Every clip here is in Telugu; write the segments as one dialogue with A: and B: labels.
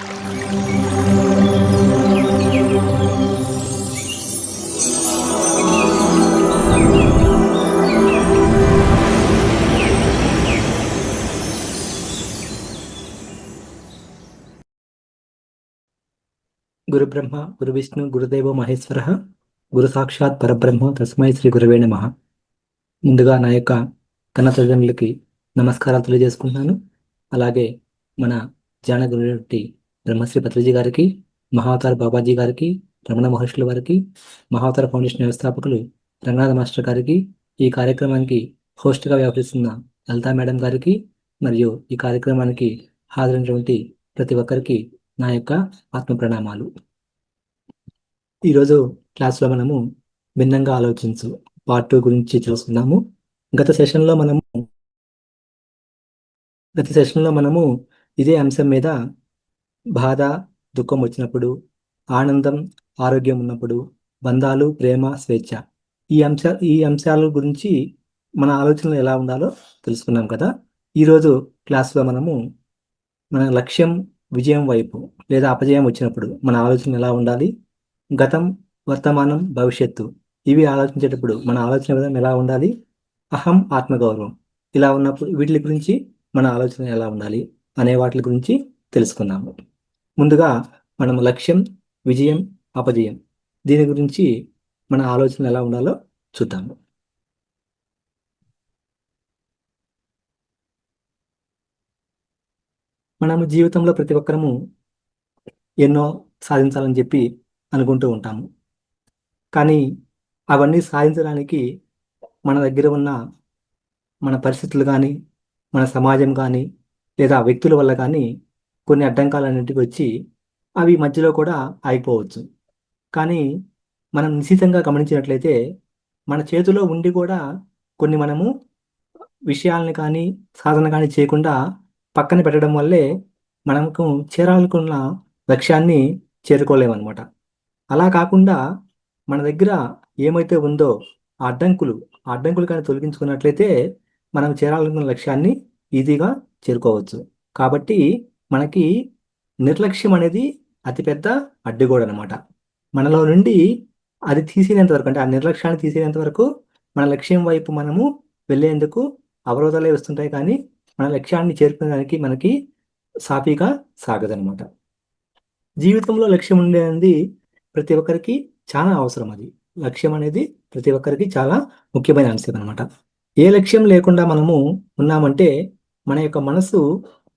A: గురు బ్రహ్మ గురు విష్ణు గురుదేవో మహేశ్వర గురు సాక్షాత్ పరబ్రహ్మ తస్మై శ్రీ గురవే నమః. ముందుగా నా యొక్క కన్న తల్లిదండ్రులకి నమస్కారాలు తెలియజేసుకుంటున్నాను. అలాగే మన జాన గురుటి బ్రహ్మశ్రీ పత్రిజీ గారికి, మహావతార్ బాబాజీ గారికి, రమణ మహర్షుల వారికి, మహావతార ఫౌండేషన్ వ్యవస్థాపకులు రంగనాథ మాస్టర్ గారికి, ఈ కార్యక్రమానికి హోస్ట్గా వ్యవహరిస్తున్న లలితా మేడం గారికి, మరియు ఈ కార్యక్రమానికి హాజరైనటువంటి ప్రతి ఒక్కరికి నా యొక్క ఆత్మ ప్రణామాలు. ఈరోజు క్లాస్లో మనము భిన్నంగా ఆలోచించు పార్ట్ 2 గురించి తెలుసుకున్నాము. గత సెషన్లో మనము ఇదే అంశం మీద బాధ, దుఃఖం వచ్చినప్పుడు, ఆనందం, ఆరోగ్యం ఉన్నప్పుడు, బంధాలు, ప్రేమ, స్వేచ్ఛ, ఈ అంశాల గురించి మన ఆలోచనలు ఎలా ఉండాలో తెలుసుకున్నాం కదా. ఈరోజు క్లాస్లో మనము మన లక్ష్యం విజయం వైపు లేదా అపజయం వచ్చినప్పుడు మన ఆలోచన ఎలా ఉండాలి, గతం, వర్తమానం, భవిష్యత్తు ఇవి ఆలోచించేటప్పుడు మన ఆలోచన విధానం ఎలా ఉండాలి, అహం, ఆత్మగౌరవం ఇలా ఉన్నప్పుడు వీటి గురించి మన ఆలోచన ఎలా ఉండాలి అనే వాటి గురించి తెలుసుకున్నాము. ముందుగా మనం లక్ష్యం, విజయం, అపజయం దీని గురించి మన ఆలోచన ఎలా ఉండాలో చూద్దాము. మనము జీవితంలో ప్రతి ఒక్కరము ఎన్నో సాధించాలని చెప్పి అనుకుంటూ ఉంటాము. కానీ అవన్నీ సాధించడానికి మన దగ్గర ఉన్న మన పరిస్థితులు కానీ, మన సమాజం కానీ, లేదా వ్యక్తుల వల్ల కానీ కొన్ని అడ్డంకాలన్నింటికి వచ్చి అవి మధ్యలో కూడా ఆగిపోవచ్చు. కానీ మనం నిశితంగా గమనించినట్లయితే మన చేతిలో ఉండి కూడా కొన్ని మనము విషయాలను కానీ, సాధన కానీ చేయకుండా పక్కన పెట్టడం వల్లే మనకు చేరాలనుకున్న లక్ష్యాన్ని చేరుకోలేమన్నమాట. అలా కాకుండా మన దగ్గర ఏమైతే ఉందో ఆ అడ్డంకులు కానీ తొలగించుకున్నట్లయితే మనం చేరాలనుకున్న లక్ష్యాన్ని ఈజీగా చేరుకోవచ్చు. కాబట్టి మనకి నిర్లక్ష్యం అనేది అతిపెద్ద అడ్డుగోడ అనమాట. మనలో నుండి అది తీసేంత వరకు, అంటే ఆ నిర్లక్ష్యాన్ని తీసేంత వరకు మన లక్ష్యం వైపు మనము వెళ్ళేందుకు అవరోధాలే వస్తుంటాయి, కానీ మన లక్ష్యాన్ని చేరుకునేదానికి మనకి సాఫీగా సాగదనమాట. జీవితంలో లక్ష్యం ఉండేది ప్రతి ఒక్కరికి చాలా అవసరం. అది లక్ష్యం అనేది ప్రతి ఒక్కరికి చాలా ముఖ్యమైన అంశం అనమాట. ఏ లక్ష్యం లేకుండా మనము ఉన్నామంటే మన యొక్క మనసు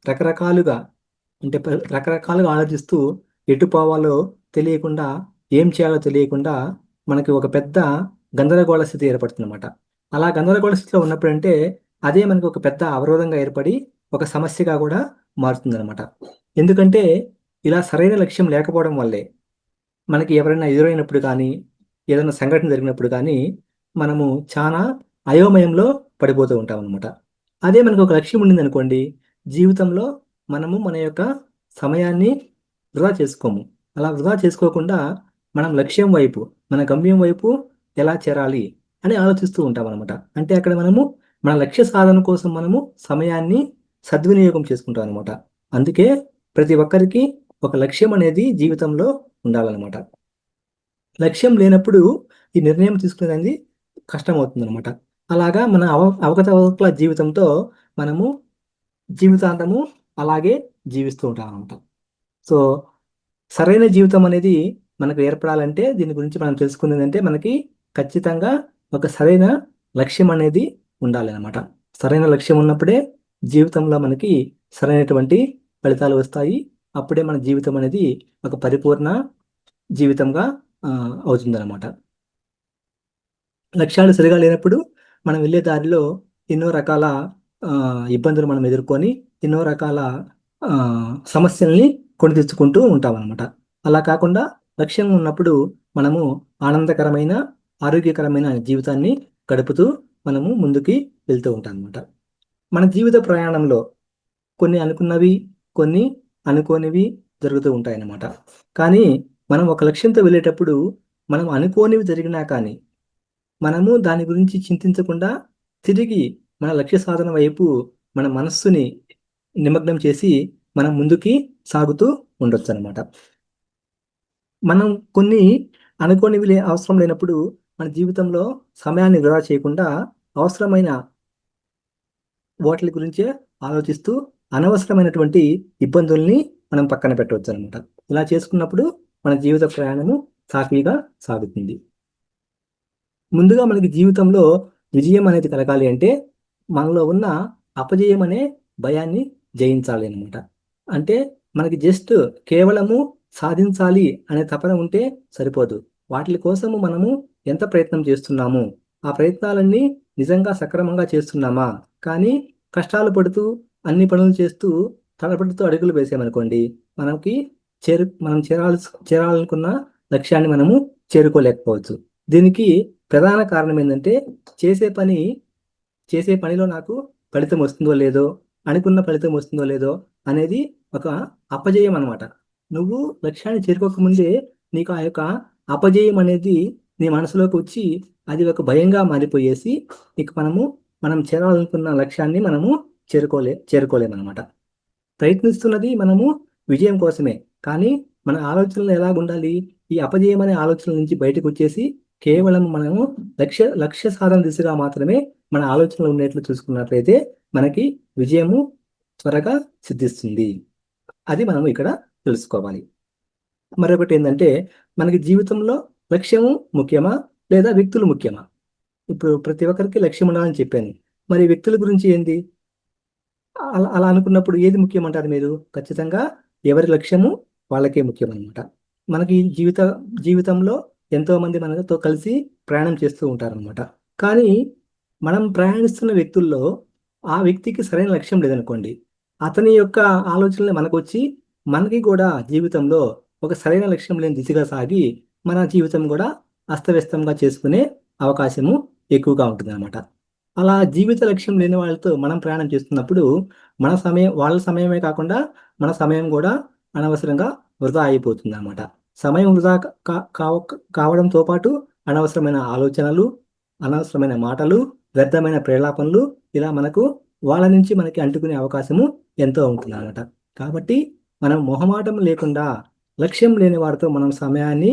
A: రకరకాలుగా రకరకాలుగా ఆలోచిస్తూ ఎటు పోవాలో తెలియకుండా, ఏం చేయాలో తెలియకుండా మనకి ఒక పెద్ద గందరగోళ స్థితి ఏర్పడుతుంది అనమాట. అలా గందరగోళ స్థితిలో ఉన్నప్పుడంటే అదే మనకు ఒక పెద్ద అవరోధంగా ఏర్పడి ఒక సమస్యగా కూడా మారుతుంది అనమాట. ఎందుకంటే ఇలా సరైన లక్ష్యం లేకపోవడం వల్లే మనకి ఎవరైనా ఎదురైనప్పుడు కానీ, ఏదైనా సంఘటన జరిగినప్పుడు కానీ మనము చాలా అయోమయంలో పడిపోతూ ఉంటాం అనమాట. అదే మనకు ఒక లక్ష్యం ఉండింది అనుకోండి, జీవితంలో మనము మన యొక్క సమయాన్ని వృధా చేసుకోము. అలా వృధా చేసుకోకుండా మనం లక్ష్యం వైపు, మన గమ్యం వైపు ఎలా చేరాలి అని ఆలోచిస్తూ ఉంటాం అనమాట. అంటే అక్కడ మనము మన లక్ష్య సాధన కోసం మనము సమయాన్ని సద్వినియోగం చేసుకుంటాం అనమాట. అందుకే ప్రతి ఒక్కరికి ఒక లక్ష్యం అనేది జీవితంలో ఉండాలన్నమాట. లక్ష్యం లేనప్పుడు ఈ నిర్ణయం తీసుకునేది కష్టమవుతుంది అనమాట. అలాగా మన అవకతవకల జీవితంతో మనము జీవితాంతము అలాగే జీవిస్తూ ఉంటాం అనమాట. సో సరైన జీవితం అనేది మనకు ఏర్పడాలంటే దీని గురించి మనం తెలుసుకునేది అంటే మనకి ఖచ్చితంగా ఒక సరైన లక్ష్యం అనేది ఉండాలి అనమాట. సరైన లక్ష్యం ఉన్నప్పుడే జీవితంలో మనకి సరైనటువంటి ఫలితాలు వస్తాయి. అప్పుడే మన జీవితం అనేది ఒక పరిపూర్ణ జీవితంగా అవుతుందన్నమాట. లక్ష్యాలు సరిగా లేనప్పుడు మనం వెళ్ళే దారిలో ఎన్నో రకాల ఇబ్బందులు మనం ఎదుర్కొని ఎన్నో రకాల సమస్యల్ని కొని తెచ్చుకుంటూ ఉంటాం అనమాట. అలా కాకుండా లక్ష్యం ఉన్నప్పుడు మనము ఆనందకరమైన, ఆరోగ్యకరమైన జీవితాన్ని గడుపుతూ మనము ముందుకి వెళ్తూ ఉంటాం అనమాట. మన జీవిత ప్రయాణంలో కొన్ని అనుకున్నవి, కొన్ని అనుకోనివి జరుగుతూ ఉంటాయన్నమాట. కానీ మనం ఒక లక్ష్యంతో వెళ్ళేటప్పుడు మనం అనుకోనివి జరిగినా కానీ మనము దాని గురించి చింతించకుండా తిరిగి మన లక్ష్య సాధన వైపు మన మనస్సుని నిమగ్నం చేసి మనం ముందుకి సాగుతూ ఉండొచ్చు అనమాట. మనం కొన్ని అనుకోనివి అవసరం లేనప్పుడు మన జీవితంలో సమయాన్ని వృధా చేయకుండా అవసరమైన వాటి గురించే ఆలోచిస్తూ అనవసరమైనటువంటి ఇబ్బందుల్ని మనం పక్కన పెట్టవచ్చు అనమాట. ఇలా చేసుకున్నప్పుడు మన జీవిత ప్రయాణము సాఫీగా సాగుతుంది. ముందుగా మనకి జీవితంలో విజయం అనేది కలగాలి అంటే మనలో ఉన్న అపజయం అనే భయాన్ని జయించాలి అనమాట. అంటే మనకి జస్ట్ కేవలము సాధించాలి అనే తపన ఉంటే సరిపోదు. వాటి కోసము మనము ఎంత ప్రయత్నం చేస్తున్నాము, ఆ ప్రయత్నాలన్నీ నిజంగా సక్రమంగా చేస్తున్నామా, కానీ కష్టాలు పడుతూ అన్ని పనులు చేస్తూ తడబడుతూ అడుగులు వేసామనుకోండి, మనకి మనం చేరాలనుకున్న లక్ష్యాన్ని మనము చేరుకోలేకపోవచ్చు. దీనికి ప్రధాన కారణం ఏంటంటే చేసే పని చేసే పనిలో నాకు ఫలితం వస్తుందో లేదో, అనుకున్న ఫలితం వస్తుందో లేదో అనేది ఒక అపజయం అనమాట. నువ్వు లక్ష్యాన్ని చేరుకోకముందే నీకు ఆ యొక్క అపజయం అనేది నీ మనసులోకి వచ్చి అది ఒక భయంగా మారిపోయేసి ఇక మనం చేరాలనుకున్న లక్ష్యాన్ని మనము చేరుకోలేమన్నమాట. ప్రయత్నిస్తున్నది మనము విజయం కోసమే, కానీ మన ఆలోచనలు ఎలాగుండాలి? ఈ అపజయం అనే ఆలోచనల నుంచి బయటకు వచ్చేసి కేవలం మనము లక్ష్య సాధన దిశగా మాత్రమే మన ఆలోచనలు ఉండేట్లు చూసుకున్నట్లయితే మనకి విజయము త్వరగా సిద్ధిస్తుంది. అది మనం ఇక్కడ తెలుసుకోవాలి. మరొకటి ఏంటంటే మనకి జీవితంలో లక్ష్యము ముఖ్యమా లేదా వ్యక్తులు ముఖ్యమా? ఇప్పుడు ప్రతి ఒక్కరికి లక్ష్యం ఉండాలని చెప్పాను. మరి వ్యక్తుల గురించి ఏంటి? అలా అలా అనుకున్నప్పుడు ఏది ముఖ్యమంటారు మీరు? ఖచ్చితంగా ఎవరి లక్ష్యము వాళ్ళకే ముఖ్యం అనమాట. మనకి జీవితంలో ఎంతో మంది మనతో కలిసి ప్రయాణం చేస్తూ ఉంటారనమాట. కానీ మనం ప్రయాణిస్తున్న వ్యక్తుల్లో ఆ వ్యక్తికి సరైన లక్ష్యం లేదనుకోండి, అతని యొక్క ఆలోచనలు మనకు వచ్చి మనకి కూడా జీవితంలో ఒక సరైన లక్ష్యం లేని దిశగా సాగి మన జీవితం కూడా అస్తవ్యస్తంగా చేసుకునే అవకాశము ఎక్కువగా ఉంటుంది అనమాట. అలా జీవిత లక్ష్యం లేని వాళ్ళతో మనం ప్రయాణం చేస్తున్నప్పుడు వాళ్ళ సమయమే కాకుండా మన సమయం కూడా అనవసరంగా వృధా అయిపోతుంది అనమాట. సమయం వృధా కావడంతో పాటు అనవసరమైన ఆలోచనలు, అనవసరమైన మాటలు, వ్యర్థమైన ప్రేలాపనలు ఇలా వాళ్ళ నుంచి మనకి అంటుకునే అవకాశము ఎంతో ఉంటుంది అనమాట. కాబట్టి మనం మొహమాటం లేకుండా లక్ష్యం లేని వారితో మనం సమయాన్ని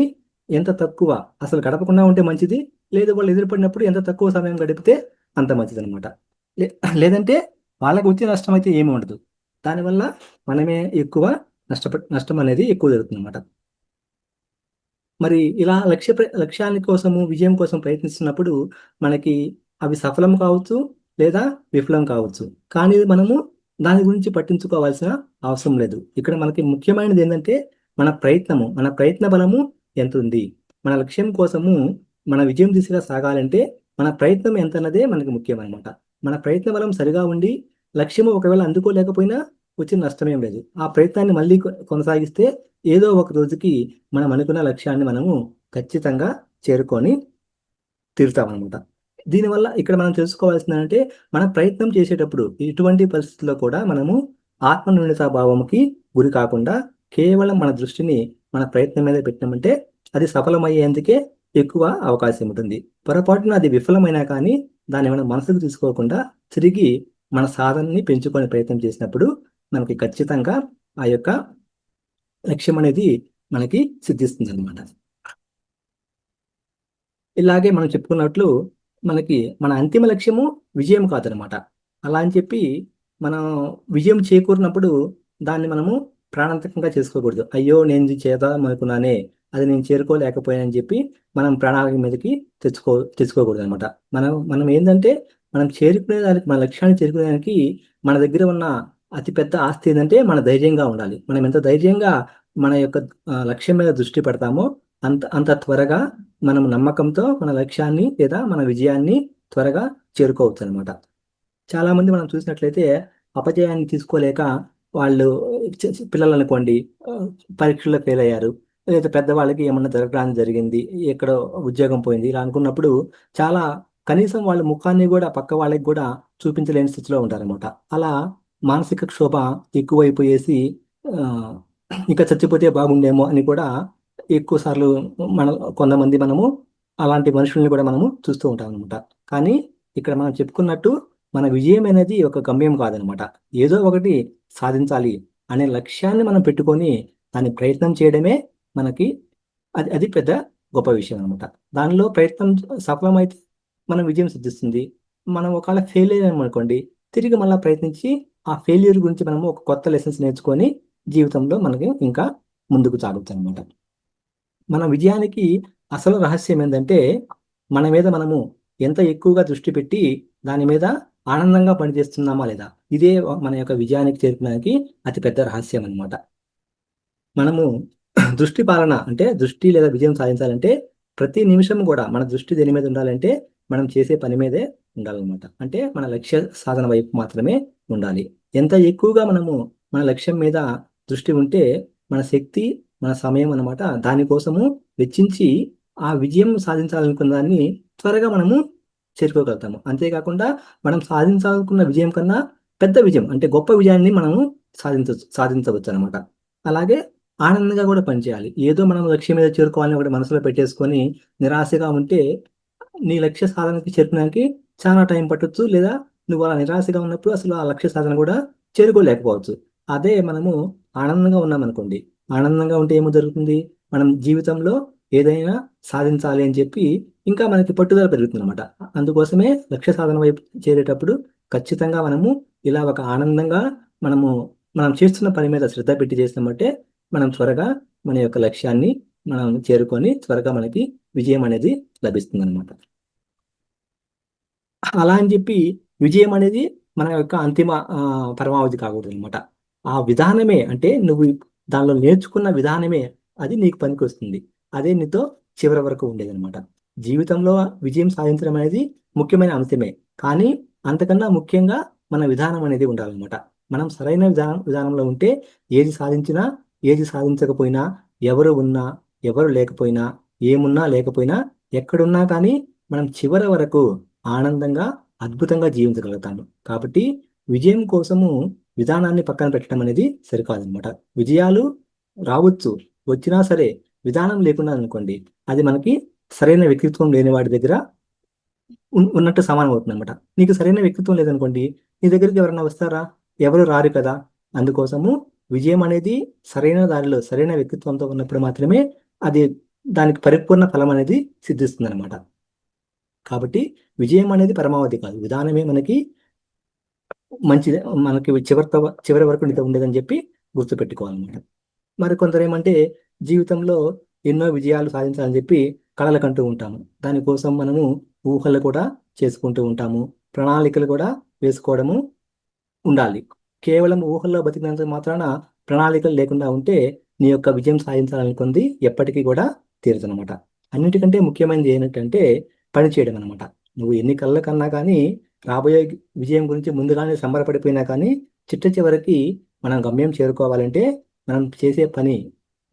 A: ఎంత తక్కువ అసలు గడపకుండా ఉంటే మంచిది. లేదు వాళ్ళు ఎదురుపడినప్పుడు ఎంత తక్కువ సమయం గడిపితే అంత మంచిది అనమాట. లేదంటే వాళ్ళకి వచ్చే నష్టం అయితే ఏమి ఉండదు. దానివల్ల మనమే ఎక్కువ నష్టం అనేది ఎక్కువ జరుగుతుంది అనమాట. మరి ఇలా లక్ష్యాన్ని కోసము విజయం కోసం ప్రయత్నిస్తున్నప్పుడు మనకి అవి సఫలం కావచ్చు లేదా విఫలం కావచ్చు. కానీ మనము దాని గురించి పట్టించుకోవాల్సిన అవసరం లేదు. ఇక్కడ మనకి ముఖ్యమైనది ఏంటంటే మన ప్రయత్న బలము ఎంత ఉంది. మన లక్ష్యం కోసము మన విజయం దిశగా సాగాలంటే మన ప్రయత్నం ఎంత అన్నదే మనకి ముఖ్యం అనమాట. మన ప్రయత్న బలం సరిగా ఉండి లక్ష్యము ఒకవేళ అందుకోలేకపోయినా వచ్చిన నష్టమేం లేదు. ఆ ప్రయత్నాన్ని మళ్ళీ కొనసాగిస్తే ఏదో ఒక రోజుకి మనం అనుకున్న లక్ష్యాన్ని మనము ఖచ్చితంగా చేరుకొని తీరుతామన్నమాట. దీనివల్ల ఇక్కడ మనం తెలుసుకోవాల్సిందంటే మన ప్రయత్నం చేసేటప్పుడు ఎటువంటి పరిస్థితుల్లో కూడా మనము ఆత్మన్యూనతా భావంకి గురి కాకుండా కేవలం మన దృష్టిని మన ప్రయత్నం మీద పెట్టినామంటే అది సఫలమయ్యేందుకే ఎక్కువ అవకాశం ఉంటుంది. పొరపాటున అది విఫలమైనా కానీ దాన్ని మనం మనసుకు తీసుకోకుండా తిరిగి మన సాధనని పెంచుకొని ప్రయత్నం చేసినప్పుడు మనకి ఖచ్చితంగా ఆ యొక్క లక్ష్యం అనేది మనకి సిద్ధిస్తుంది అనమాట. ఇలాగే మనం చెప్పుకున్నట్లు మనకి మన అంతిమ లక్ష్యము విజయం కాదనమాట. అలా అని చెప్పి మనం విజయం చేకూరినప్పుడు దాన్ని మనము ప్రాణాంతకంగా చేసుకోకూడదు. అయ్యో నేను ఇది చేద్దాం అనుకున్నానే, అది నేను చేరుకోలేకపోయానని చెప్పి మనం ప్రాణాల మీదకి తెచ్చుకోకూడదు అనమాట. మనం ఏంటంటే మనం చేరుకునేదానికి మన లక్ష్యాన్ని చేరుకునేదానికి మన దగ్గర ఉన్న అతిపెద్ద ఆస్తి ఏంటంటే మన ధైర్యంగా ఉండాలి. మనం ఎంత ధైర్యంగా మన యొక్క లక్ష్యం మీద దృష్టి పెడతామో అంత త్వరగా మనం నమ్మకంతో మన లక్ష్యాన్ని లేదా మన విజయాన్ని త్వరగా చేరుకోవచ్చు అనమాట. చాలా మంది మనం చూసినట్లయితే అపజయాన్ని తీసుకోలేక వాళ్ళు పిల్లలు అనుకోండి పరీక్షల్లో ఫెయిల్ అయ్యారు, లేదా పెద్దవాళ్ళకి ఏమన్నా జరగడానికి జరిగింది, ఎక్కడో ఉద్యోగం పోయింది, ఇలా అనుకున్నప్పుడు చాలా కనీసం వాళ్ళ ముఖాన్ని కూడా పక్క వాళ్ళకి కూడా చూపించలేని స్థితిలో ఉంటారనమాట. అలా మానసిక క్షోభ ఎక్కువైపోయేసి ఇంకా చచ్చిపోతే బాగుండేమో అని కూడా ఎక్కువ సార్లు కొంతమంది మనము అలాంటి మనుషుల్ని కూడా మనము చూస్తూ ఉంటాం అనమాట. కానీ ఇక్కడ మనం చెప్పుకున్నట్టు మన విజయం అనేది ఒక గమ్యం కాదనమాట. ఏదో ఒకటి సాధించాలి అనే లక్ష్యాన్ని మనం పెట్టుకొని దాని ప్రయత్నం చేయడమే మనకి అది పెద్ద గొప్ప విషయం అనమాట. దానిలో ప్రయత్నం సఫలమైతే మనం విజయం సిద్ధిస్తుంది. మనం ఒకవేళ ఫెయిల్ అయ్యామనుకోండి, తిరిగి మళ్ళీ ప్రయత్నించి ఆ ఫెయిల్యూర్ గురించి మనము ఒక కొత్త లెసన్స్ నేర్చుకొని జీవితంలో మనకి ఇంకా ముందుకు సాగుతాం అనమాట. మన విజయానికి అసలు రహస్యం ఏంటంటే మన మీద మనము ఎంత ఎక్కువగా దృష్టి పెట్టి దాని మీద ఆనందంగా పనిచేస్తున్నామా లేదా, ఇదే మన యొక్క విజయానికి చేరుకోవడానికి అతి పెద్ద రహస్యం అనమాట. మనము దృష్టి పాలన అంటే దృష్టి లేదా విజయం సాధించాలంటే ప్రతి నిమిషం కూడా మన దృష్టి దేని మీద ఉండాలంటే మనం చేసే పని మీదే ఉండాలన్నమాట. అంటే మన లక్ష్య సాధన వైపు మాత్రమే ఉండాలి. ఎంత ఎక్కువగా మనము మన లక్ష్యం మీద దృష్టి ఉంటే మన శక్తి, మన సమయం అన్నమాట దానికోసము వెచ్చించి ఆ విజయం సాధించాలనుకున్న దాన్ని త్వరగా మనము చేరుకోగలుగుతాము. అంతేకాకుండా మనం సాధించాలనుకున్న విజయం కన్నా పెద్ద విజయం అంటే గొప్ప విజయాన్ని మనము సాధించవచ్చు అనమాట. అలాగే ఆనందంగా కూడా పనిచేయాలి. ఏదో మనం లక్ష్యం మీద చేరుకోవాలని ఒకటి మనసులో పెట్టేసుకొని నిరాశగా ఉంటే నీ లక్ష్య సాధనకి చేరుకోవడానికి చాలా టైం పట్టొచ్చు. లేదా నువ్వు అలా నిరాశగా ఉన్నప్పుడు అసలు ఆ లక్ష్య సాధన కూడా చేరుకోలేకపోవచ్చు. అదే మనము ఆనందంగా ఉన్నామనుకోండి, ఆనందంగా ఉంటే ఏమో జరుగుతుంది, మనం జీవితంలో ఏదైనా సాధించాలి అని చెప్పి ఇంకా మనకి పట్టుదల పెరుగుతుంది అనమాట. అందుకోసమే లక్ష్య సాధన వైపు చేరేటప్పుడు ఖచ్చితంగా మనము ఇలా ఒక ఆనందంగా మనము మనం చేస్తున్న పని మీద శ్రద్ధ పెట్టి చేస్తామంటే మనం త్వరగా మన యొక్క లక్ష్యాన్ని మనం చేరుకొని త్వరగా మనకి విజయం అనేది లభిస్తుంది అనమాట. అలా అని చెప్పి విజయం అనేది మన యొక్క అంతిమ పరమావధి కాకూడదు అనమాట. ఆ విధానమే అంటే నువ్వు దానిలో నేర్చుకున్న విధానమే అది నీకు పనికి వస్తుంది. అదే నీతో చివరి వరకు ఉండేది అనమాట. జీవితంలో విజయం సాధించడం అనేది ముఖ్యమైన అంశమే, కానీ అంతకన్నా ముఖ్యంగా మన విధానం అనేది ఉండాలన్నమాట. మనం సరైన విధానంలో ఉంటే ఏది సాధించినా, ఏది సాధించకపోయినా, ఎవరు ఉన్నా, ఎవరు లేకపోయినా, ఏమున్నా లేకపోయినా, ఎక్కడున్నా కానీ మనం చివరి వరకు ఆనందంగా అద్భుతంగా జీవించగలుగుతాము. కాబట్టి విజయం కోసము విధానాన్ని పక్కన పెట్టడం అనేది సరికాదనమాట. విజయాలు రావచ్చు, వచ్చినా సరే విధానం లేకుండా అనుకోండి, అది మనకి సరైన వ్యక్తిత్వం లేని వాడి దగ్గర ఉన్నట్టు సమానం అవుతుంది అనమాట. నీకు సరైన వ్యక్తిత్వం లేదనుకోండి, నీ దగ్గరికి ఎవరైనా వస్తారా? ఎవరు రారు కదా. అందుకోసము విజయం అనేది సరైన దారిలో సరైన వ్యక్తిత్వంతో ఉన్నప్పుడు మాత్రమే అది దానికి పరిపూర్ణ ఫలం అనేది సిద్ధిస్తుంది అనమాట. కాబట్టి విజయం అనేది పరమావధి కాదు, విధానమే మనకి మంచిది, మనకి చివరి వరకు నీతో ఉండేదని చెప్పి గుర్తుపెట్టుకోవాలన్నమాట. మరి కొందరు ఏమంటే జీవితంలో ఎన్నో విజయాలు సాధించాలని చెప్పి కలలు కంటూ ఉంటాము. దానికోసం మనము ఊహలు కూడా చేసుకుంటూ ఉంటాము, ప్రణాళికలు కూడా వేసుకోవడము ఉండాలి. కేవలం ఊహల్లో బతికినంత మాత్రాన ప్రణాళికలు లేకుండా ఉంటే నీ యొక్క విజయం సాధించాలనుకుంది ఎప్పటికీ కూడా తీరుతుందన్నమాట. అన్నిటికంటే ముఖ్యమైనది ఏంటంటే పని చేయడం అనమాట. నువ్వు ఎన్ని కళ్ళ కన్నా కానీ రాబోయే విజయం గురించి ముందుగానే సంబరపడిపోయినా కానీ చిట్ట చివరికి మనం గమ్యం చేరుకోవాలంటే మనం చేసే పని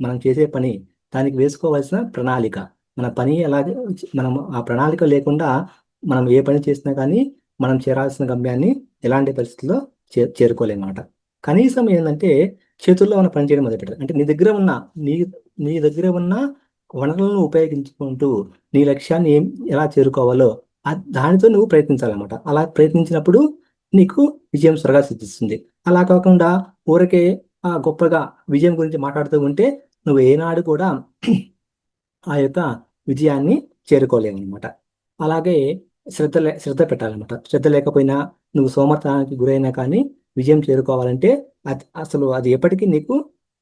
A: మనం చేసే పని దానికి వేసుకోవాల్సిన ప్రణాళిక, మన పని ఎలాగే మనం ఆ ప్రణాళిక లేకుండా మనం ఏ పని చేసినా కానీ మనం చేరాల్సిన గమ్యాన్ని ఎలాంటి పరిస్థితుల్లో చేరుకోలేమన్నమాట. కనీసం ఏంటంటే చేతుల్లో ఉన్న పని చేయడం మొదలుపెట్టాలి. అంటే నీ నీ దగ్గర ఉన్న వనరులను ఉపయోగించుకుంటూ నీ లక్ష్యాన్ని ఎలా చేరుకోవాలో దానితో నువ్వు ప్రయత్నించాలన్నమాట. అలా ప్రయత్నించినప్పుడు నీకు విజయం త్వరగా సిద్ధిస్తుంది. అలా కాకుండా ఊరికే గొప్పగా విజయం గురించి మాట్లాడుతూ ఉంటే నువ్వు ఏనాడు కూడా ఆ యొక్క విజయాన్ని చేరుకోలేమన్నమాట. అలాగే శ్రద్ధ పెట్టాలన్నమాట. శ్రద్ధ లేకపోయినా నువ్వు సోమర్థనానికి గురైనా కానీ విజయం చేరుకోవాలంటే అసలు అది ఎప్పటికీ నీకు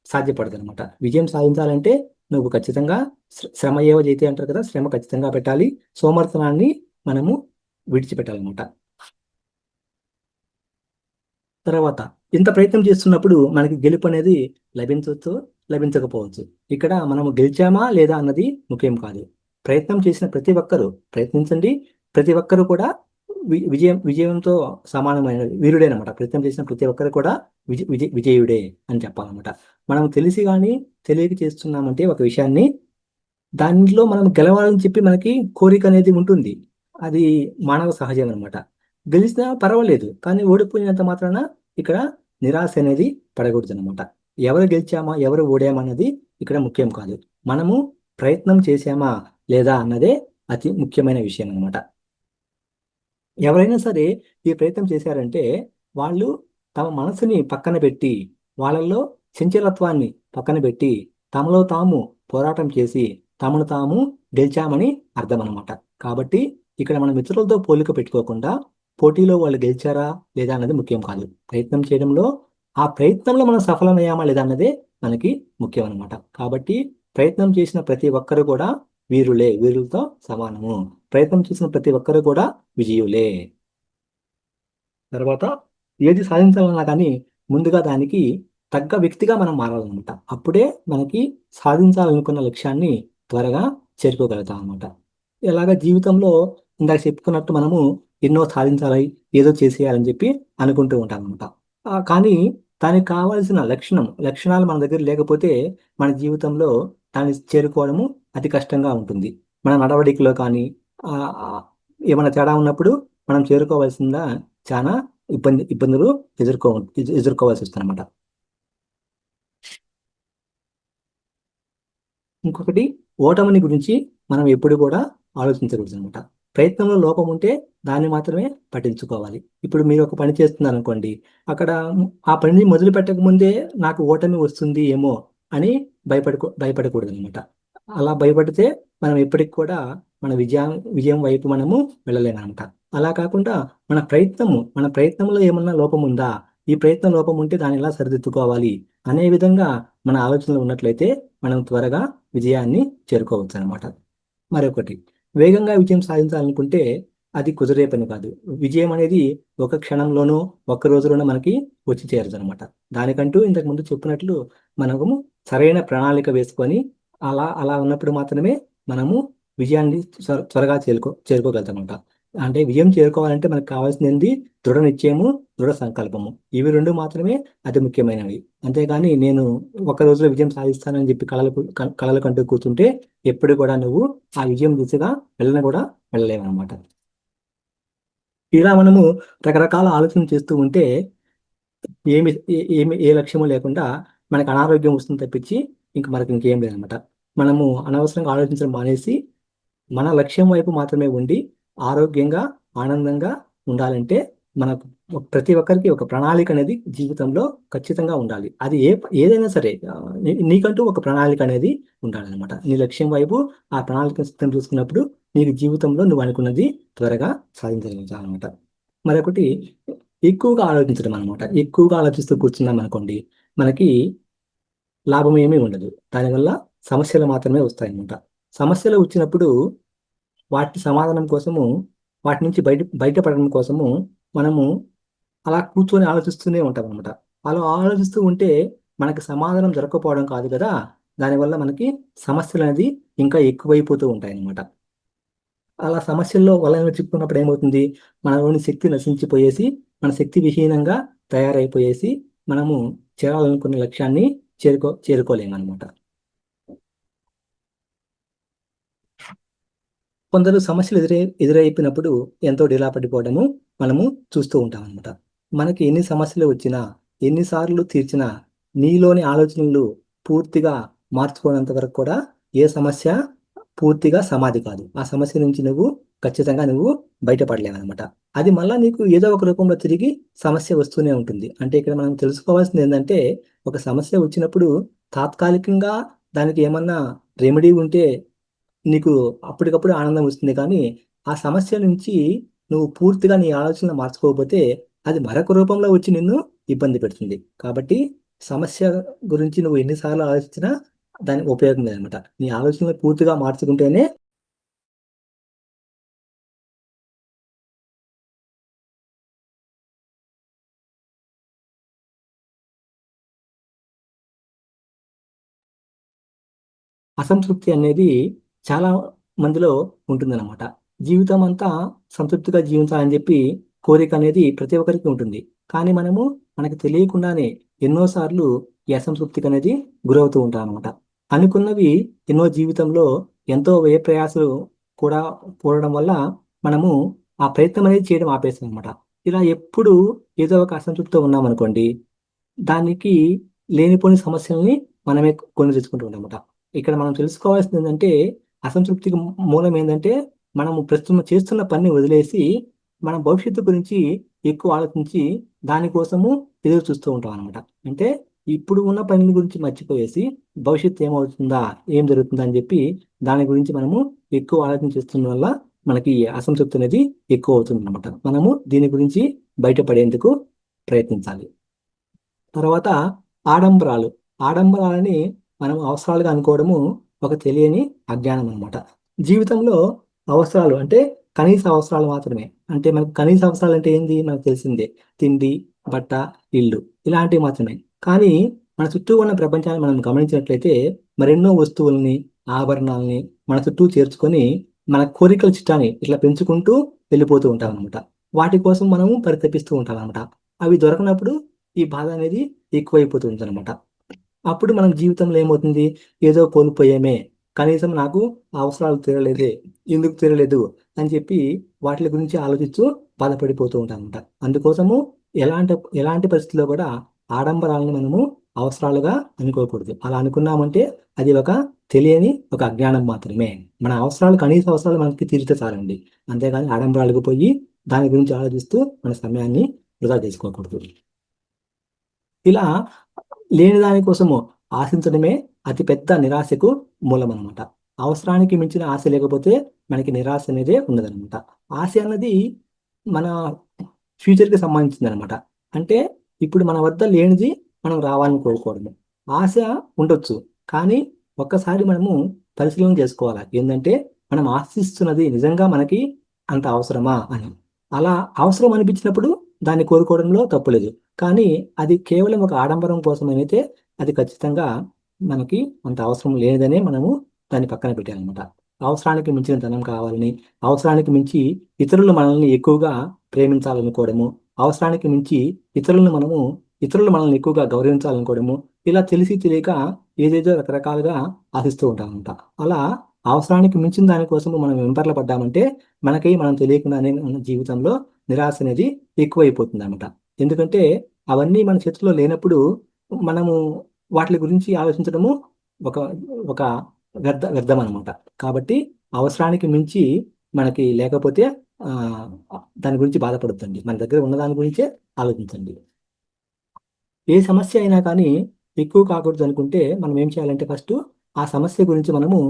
A: సాధ్యపడదు అనమాట. విజయం సాధించాలంటే నువ్వు ఖచ్చితంగా శ్రమ ఏవ జయితే అంటారు కదా, శ్రమ ఖచ్చితంగా పెట్టాలి, సోమర్థనాన్ని మనము విడిచిపెట్టాలన్నమాట. తర్వాత ఇంత ప్రయత్నం చేస్తున్నప్పుడు మనకి గెలుపు అనేది లభించవచ్చు, లభించకపోవచ్చు. ఇక్కడ మనము గెలిచామా లేదా అన్నది ముఖ్యం కాదు. ప్రయత్నం చేసిన ప్రతి ఒక్కరూ ప్రయత్నించండి, ప్రతి ఒక్కరూ కూడా విజయంతో సమానమైన వీరుడేనమాట. ప్రయత్నం చేసిన ప్రతి ఒక్కరు కూడా విజయుడే అని చెప్పాలన్నమాట. మనం తెలిసి కానీ తెలియక చేస్తున్నామంటే ఒక విషయాన్ని, దాంట్లో మనం గెలవాలని చెప్పి మనకి కోరిక అనేది ఉంటుంది. అది మానవ సహజం అనమాట. గెలిచినా పర్వాలేదు, కానీ ఓడిపోయినంత మాత్రాన ఇక్కడ నిరాశ అనేది పడకూడదు అనమాట. ఎవరు గెలిచామా ఎవరు ఓడామా అన్నది ఇక్కడ ముఖ్యం కాదు. మనము ప్రయత్నం చేశామా లేదా అన్నదే అతి ముఖ్యమైన విషయం అనమాట. ఎవరైనా సరే ఈ ప్రయత్నం చేశారంటే వాళ్ళు తమ మనసుని పక్కన పెట్టి వాళ్ళల్లో చంచలత్వాన్ని పక్కన పెట్టి తమలో తాము పోరాటం చేసి తమను తాము గెలిచామని అర్థం అనమాట. కాబట్టి ఇక్కడ మనం ఇతరులతో పోలిక పెట్టుకోకుండా పోటీలో వాళ్ళు గెలిచారా లేదా అన్నది ముఖ్యం కాదు. ప్రయత్నం చేయడంలో ఆ ప్రయత్నంలో మనం సఫలమయ్యామా లేదా అన్నదే మనకి ముఖ్యం అనమాట. కాబట్టి ప్రయత్నం చేసిన ప్రతి ఒక్కరు కూడా వీరులే, వీరులతో సమానము. ప్రయత్నం చేసిన ప్రతి ఒక్కరు కూడా విజయులే. తర్వాత ఏది సాధించాలన్నా కానీ ముందుగా దానికి తగ్గ వ్యక్తిగా మనం మారాలన్నమాట. అప్పుడే మనకి సాధించాలనుకున్న లక్ష్యాన్ని త్వరగా చేరుకోగలుగుతాం అనమాట. ఇలాగ జీవితంలో ఇందాక చెప్పుకున్నట్టు మనము ఎన్నో సాధించాలి, ఏదో చేసేయాలని చెప్పి అనుకుంటూ ఉంటాం అనమాట. కానీ దానికి కావాల్సిన లక్షణాలు మన దగ్గర లేకపోతే మన జీవితంలో దాన్ని చేరుకోవడము అతి కష్టంగా ఉంటుంది. మన నడవడికలో కానీ ఆ, ఆ, ఏమైనా తేడా ఉన్నప్పుడు మనం చేరుకోవాల్సిందా చాలా ఇబ్బందులు ఎదుర్కోవాల్సి వస్తుంది అనమాట. ఇంకొకటి, ఓటమిని గురించి మనం ఎప్పుడు కూడా ఆలోచించకూడదు అనమాట. ప్రయత్నంలో లోపం ఉంటే దాన్ని మాత్రమే పట్టించుకోవాలి. ఇప్పుడు మీరు ఒక పని చేస్తున్నారు అనుకోండి, అక్కడ ఆ పనిని మొదలు పెట్టక ముందే నాకు ఓటమి వస్తుంది ఏమో అని భయపడకూడదు అనమాట. అలా భయపడితే మనం ఎప్పటికి కూడా మన విజయం వైపు మనము వెళ్ళలేమన్నమాట. అలా కాకుండా మన ప్రయత్నంలో ఏమన్నా లోపం ఉందా, ఈ ప్రయత్నం లోపం ఉంటే దాన్ని ఎలా సరిదిద్దుకోవాలి అనే విధంగా మన ఆలోచనలు ఉన్నట్లయితే మనం త్వరగా విజయాన్ని చేరుకోవచ్చు అనమాట. మరొకటి, వేగంగా విజయం సాధించాలనుకుంటే అది కుదిరే పని కాదు. విజయం అనేది ఒక క్షణంలోనో ఒక్క రోజులోనో మనకి వచ్చి చేరదు అనమాట. దానికంటూ ఇంతకు ముందు చెప్పినట్లు మనము సరైన ప్రణాళిక వేసుకొని అలా అలా ఉన్నప్పుడు మాత్రమే మనము విజయాన్ని త్వరగా చేరుకోగలుగుతాం అనమాట. అంటే విజయం చేరుకోవాలంటే మనకు కావాల్సింది దృఢ నిశ్చయము, దృఢ సంకల్పము. ఇవి రెండు మాత్రమే అతి ముఖ్యమైనవి. అంతేగాని నేను ఒక రోజులో విజయం సాధిస్తానని చెప్పి కళలు కంటూ కూర్చుంటే ఎప్పుడు కూడా నువ్వు ఆ విజయం దిశగా కూడా వెళ్ళలేమన్నమాట. ఇలా మనము రకరకాల ఆలోచన చేస్తూ ఉంటే ఏమి ఏ లక్ష్యము లేకుండా మనకు అనారోగ్యం వస్తుంది తప్పించి మనకి ఇంకేం లేదనమాట. మనము అనవసరంగా ఆలోచించడం మానేసి మన లక్ష్యం వైపు మాత్రమే ఉండి ఆరోగ్యంగా, ఆనందంగా ఉండాలంటే మనకు ప్రతి ఒక్కరికి ఒక ప్రణాళిక అనేది జీవితంలో ఖచ్చితంగా ఉండాలి. అది ఏదైనా సరే నీకంటూ ఒక ప్రణాళిక అనేది ఉండాలన్నమాట. నీ లక్ష్యం వైపు ఆ ప్రణాళిక సిద్ధం చేసుకున్నప్పుడు నీకు జీవితంలో నువ్వు అనుకున్నది త్వరగా సాధించగలుగుతావు. మరొకటి, ఎక్కువగా ఆలోచించడం అనమాట. ఎక్కువగా ఆలోచిస్తూ కూర్చున్నాం అనుకోండి, మనకి లాభం ఏమీ ఉండదు. దానివల్ల సమస్యలు మాత్రమే వస్తాయన్నమాట. సమస్యలు వచ్చినప్పుడు వాటి సమాధానం కోసము, వాటి నుంచి బయటపడడం కోసము మనము అలా కూర్చొని ఆలోచిస్తూనే ఉంటాం అనమాట. అలా ఆలోచిస్తూ ఉంటే మనకి సమాధానం దొరకపోవడం కాదు కదా, దానివల్ల మనకి సమస్యలు అనేది ఇంకా ఎక్కువైపోతూ ఉంటాయి అన్నమాట. అలా సమస్యల్లో వలన చిక్కుకున్నప్పుడు ఏమవుతుంది, మనలోని శక్తి నశించిపోయేసి మన శక్తి విహీనంగా తయారైపోయేసి మనము చేరాలనుకునే లక్ష్యాన్ని చేరుకోలేమన్నమాట. కొందరు సమస్యలు ఎదురైపోయినప్పుడు ఎంతో డీలా పడిపోవడము మనము చూస్తూ ఉంటాం అనమాట. మనకి ఎన్ని సమస్యలు వచ్చినా, ఎన్నిసార్లు తీర్చినా నీలోని ఆలోచనలు పూర్తిగా మార్చుకోనంత వరకు కూడా ఏ సమస్య పూర్తిగా సమాధి కాదు. ఆ సమస్య నుంచి ఖచ్చితంగా నువ్వు బయటపడలేవన్నమాట. అది మళ్ళీ నీకు ఏదో ఒక రూపంలో తిరిగి సమస్య వస్తూనే ఉంటుంది. అంటే ఇక్కడ మనం తెలుసుకోవాల్సింది ఏంటంటే, ఒక సమస్య వచ్చినప్పుడు తాత్కాలికంగా దానికి ఏమన్నా రెమెడీ ఉంటే నీకు అప్పటికప్పుడు ఆనందం వస్తుంది. కానీ ఆ సమస్య నుంచి నువ్వు పూర్తిగా నీ ఆలోచన మార్చుకోకపోతే అది మరొక రూపంలో వచ్చి నిన్ను ఇబ్బంది పెడుతుంది. కాబట్టి సమస్య గురించి నువ్వు ఎన్నిసార్లు ఆలోచించినా దాని ఉపయోగం లేదనమాట. నీ ఆలోచనలు పూర్తిగా మార్చుకుంటేనే అసంతృప్తి అనేది చాలా మందిలో ఉంటుందన్నమాట. జీవితం అంతా సంతృప్తిగా జీవించాలని చెప్పి కోరిక అనేది ప్రతి ఒక్కరికి ఉంటుంది. కానీ మనకి తెలియకుండానే ఎన్నోసార్లు ఈ అసంతృప్తికి అనేది గురవుతూ ఉంటాం అనమాట. అనుకున్నవి ఎన్నో జీవితంలో ఎంతో వ్యయ ప్రయాసాలు కూడా కూడడం వల్ల మనము ఆ ప్రయత్నం అనేది చేయడం ఆపేస్తాం అనమాట. ఇలా ఎప్పుడు ఏదో ఒక అసంతృప్తితో ఉన్నామనుకోండి, దానికి లేనిపోని సమస్యల్ని మనమే కొని తెచ్చుకుంటూ ఉంటామట. ఇక్కడ మనం తెలుసుకోవాల్సింది ఏంటంటే, అసంతృప్తికి మూలం ఏంటంటే, మనము ప్రస్తుతం చేస్తున్న పని వదిలేసి మన భవిష్యత్తు గురించి ఎక్కువ ఆలోచించి దానికోసము ఎదురు చూస్తూ ఉంటాం అనమాట. అంటే ఇప్పుడు ఉన్న పని గురించి మర్చిపోయేసి భవిష్యత్తు ఏమవుతుందా, ఏం జరుగుతుందా అని చెప్పి దాని గురించి మనము ఎక్కువ ఆలోచన చేస్తున్న వల్ల మనకి అసంతృప్తి అనేది ఎక్కువ అవుతుంది అనమాట. మనము దీని గురించి బయటపడేందుకు ప్రయత్నించాలి. తర్వాత ఆడంబరాలు. ఆడంబరాలని మనం అవసరాలుగా అనుకోవడము ఒక తెలియని అజ్ఞానం అనమాట. జీవితంలో అవసరాలు అంటే కనీస అవసరాలు మాత్రమే. అంటే మనకు కనీస అవసరాలు అంటే ఏంది మనకు తెలిసిందే. తిండి, బట్ట, ఇల్లు ఇలాంటివి మాత్రమే. కానీ మన చుట్టూ ఉన్న ప్రపంచాన్ని మనం గమనించినట్లయితే మరెన్నో వస్తువుల్ని, ఆభరణాలని మన చుట్టూ చేర్చుకొని మన కోరికల చిట్టాని ఇట్లా పెంచుకుంటూ వెళ్ళిపోతూ ఉంటాం అనమాట. వాటి కోసం మనము పరితపిస్తూ ఉంటాం అనమాట. అవి దొరకనప్పుడు ఈ బాధ అనేది ఎక్కువైపోతుంది అనమాట. అప్పుడు మనం జీవితంలో ఏమవుతుంది, ఏదో కోల్పోయామే, కనీసం నాకు ఆ అవసరాలు తీరలేదే, ఎందుకు తీరలేదు అని చెప్పి వాటి గురించి ఆలోచిస్తూ బాధపడిపోతూ ఉంటాం అనమాట. అందుకోసము ఎలాంటి ఎలాంటి పరిస్థితుల్లో కూడా ఆడంబరాలను మనము అవసరాలుగా అనుకోకూడదు. అలా అనుకున్నామంటే అది ఒక తెలియని ఒక అజ్ఞానం మాత్రమే. మన అవసరాలు, కనీస అవసరాలు మనకి తీరితే చాలండి. అంతేగాని ఆడంబరాలకు పోయి దాని గురించి ఆలోచిస్తూ మన సమయాన్ని వృధా చేసుకోకూడదు. ఇలా లేని దానికోసము ఆశించడమే అతిపెద్ద నిరాశకు మూలం అనమాట. అవసరానికి మించిన ఆశ లేకపోతే మనకి నిరాశ అనేదే ఉండదన్నమాట. ఆశ అన్నది మన ఫ్యూచర్కి సంబంధించింది అనమాట. అంటే ఇప్పుడు మన వద్ద లేనిది మనం రావాలని కోరుకోవడము. ఆశ ఉండొచ్చు, కానీ ఒక్కసారి మనము పరిశీలన చేసుకోవాలి. ఏంటంటే మనం ఆశిస్తున్నది నిజంగా మనకి అంత అవసరమా అని. అలా అవసరం అనిపించినప్పుడు దాన్ని కోరుకోవడంలో తప్పులేదు. కానీ అది కేవలం ఒక ఆడంబరం కోసం అయితే అది ఖచ్చితంగా మనకి అంత అవసరం లేదనే మనము దాన్ని పక్కన పెట్టాలన్నమాట. అవసరానికి మించిన ధనం కావాలని, అవసరానికి మించి ఇతరులు మనల్ని ఎక్కువగా ప్రేమించాలనుకోవడము, అవసరానికి మించి ఇతరులు మనల్ని ఎక్కువగా గౌరవించాలనుకోవడము, ఇలా తెలిసి తెలియక ఏదేదో రకరకాలుగా ఆశిస్తూ ఉంటామన్నమాట. అలా అవసరానికి మించిన దానికోసం మనం వెంపర్ల పడ్డామంటే మనకి మనం తెలియకుండానే మన జీవితంలో నిరాశ అనేది ఎక్కువైపోతుంది అనమాట. ఎందుకంటే అవన్నీ మన చేతిలో లేనప్పుడు మనము వాటి గురించి ఆలోచించడము ఒక ఒక వ్యర్థం అనమాట. కాబట్టి అవసరానికి మించి మనకి లేకపోతే ఆ దాని గురించి బాధపడద్దండి. మన దగ్గర ఉన్న దాని గురించే ఆలోచించండి. ఏ సమస్య అయినా కానీ ఎక్కువ కాకూడదు అనుకుంటే మనం ఏం చేయాలంటే ఫస్ట్ ఆ సమస్య గురించి మనము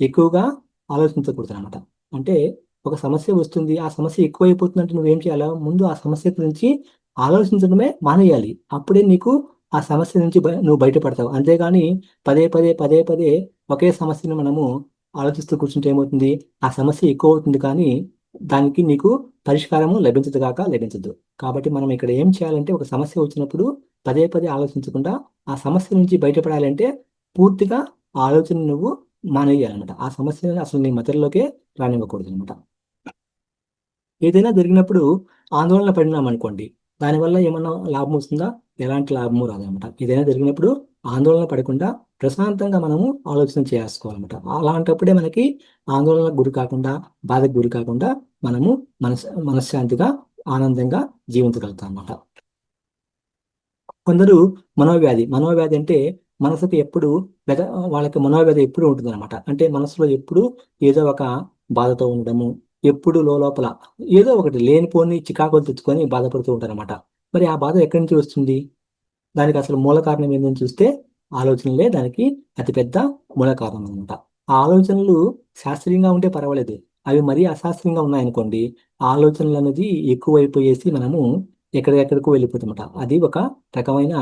A: ఎక్కువగా ఆలోచించకూడదు అనమాట. అంటే ఒక సమస్య వస్తుంది, ఆ సమస్య ఎక్కువైపోతుందంటే నువ్వేం చేయాలా, ముందు ఆ సమస్య గురించి ఆలోచించడమే మానేయాలి. అప్పుడే నీకు ఆ సమస్య నుంచి నువ్వు బయటపడతావు. అంతేగాని పదే పదే పదే పదే ఒకే సమస్యను మనము ఆలోచిస్తూ కూర్చుంటే ఏమవుతుంది, ఆ సమస్య ఎక్కువ అవుతుంది కానీ దానికి నీకు పరిష్కారము లభించదు కాక లభించదు. కాబట్టి మనం ఇక్కడ ఏం చేయాలంటే ఒక సమస్య వచ్చినప్పుడు పదే పదే ఆలోచించకుండా ఆ సమస్య నుంచి బయటపడాలంటే పూర్తిగా ఆ ఆలోచన నువ్వు మానేయాలన్నమాట. ఆ సమస్యని అసలు నీ మధ్యలోకే రానివ్వకూడదు అనమాట. ఏదైనా జరిగినప్పుడు ఆందోళన పడినామనుకోండి, దానివల్ల ఏమన్నా లాభం వస్తుందా? ఎలాంటి లాభము రాదనమాట. ఏదైనా జరిగినప్పుడు ఆందోళన పడకుండా ప్రశాంతంగా మనము ఆలోచన చేసుకోవాలన్నమాట. అలాంటప్పుడే మనకి ఆందోళనకు గురి కాకుండా, బాధకు గురి కాకుండా మనము మనశ్శాంతిగా, ఆనందంగా జీవించగలుగుతాం అన్నమాట. కొందరు మనోవ్యాధి అంటే మనసుకి ఎప్పుడు వ్యధ వాళ్ళకి మనోవ్యాధి ఎప్పుడు ఉంటుంది అనమాట. అంటే మనసులో ఎప్పుడు ఏదో ఒక బాధతో ఉండడము, ఎప్పుడు లోపల ఏదో ఒకటి లేనిపోని చికాకులు తెచ్చుకొని బాధపడుతూ ఉంటారనమాట. మరి ఆ బాధ ఎక్కడి నుంచి వస్తుంది? దానికి అసలు మూల కారణం ఏంటని చూస్తే ఆలోచనలే దానికి అతిపెద్ద మూల కారణం అనమాట. ఆ ఆలోచనలు శాస్త్రీయంగా ఉంటే పర్వాలేదు. అవి మరీ అశాస్త్రీయంగా ఉన్నాయనుకోండి, ఆ ఆలోచనలు అనేది ఎక్కువైపోయేసి మనము ఎక్కడికెక్కడికో వెళ్ళిపోతామట. అది ఒక రకమైన